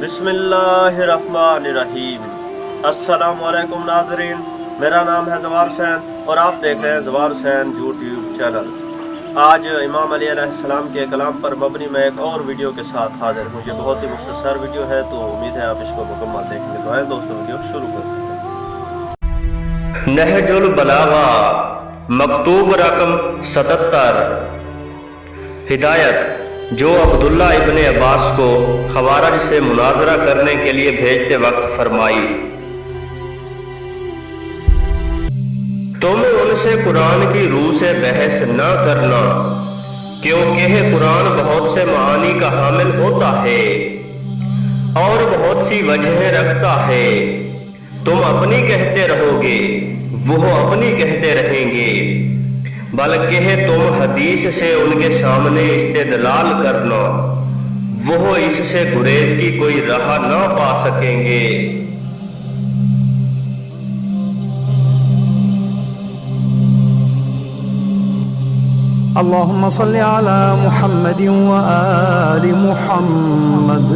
बिस्मिल्लाहिर्रहमानिर्रहीम। अस्सलाम वालेकुम नाज़रीन, मेरा नाम है ज़वार हुसैन और आप देख रहे हैं ज़वार हुसैन यूट्यूब चैनल। आज इमाम अली अलैहिस्सलाम के कलाम पर मबनी मैं एक और वीडियो के साथ हाजिर हूँ। ये बहुत ही मुख्तसर वीडियो है, तो उम्मीद है आप इसको मुकम्मल देखेंगे। तो आए दोस्तों, वीडियो शुरू करते हैं। नहजुल बलागा, मकतूब रकम 77। हिदायत जो अब्दुल्ला इब्ने अब्बास को खवारज से मुनाजरा करने के लिए भेजते वक्त फरमाई, तुम उनसे कुरान की रूह से बहस न करना, क्योंकि कुरान बहुत से मानी का हामिल होता है और बहुत सी वजहें रखता है। तुम अपनी कहते रहोगे, वो अपनी कहते रहेंगे, बल्कि तुम हदीस से उनके सामने इस्तेदलाल करना, वो इससे गुरेज की कोई राह न पा सकेंगे। اللهم صل على محمد وآل محمد।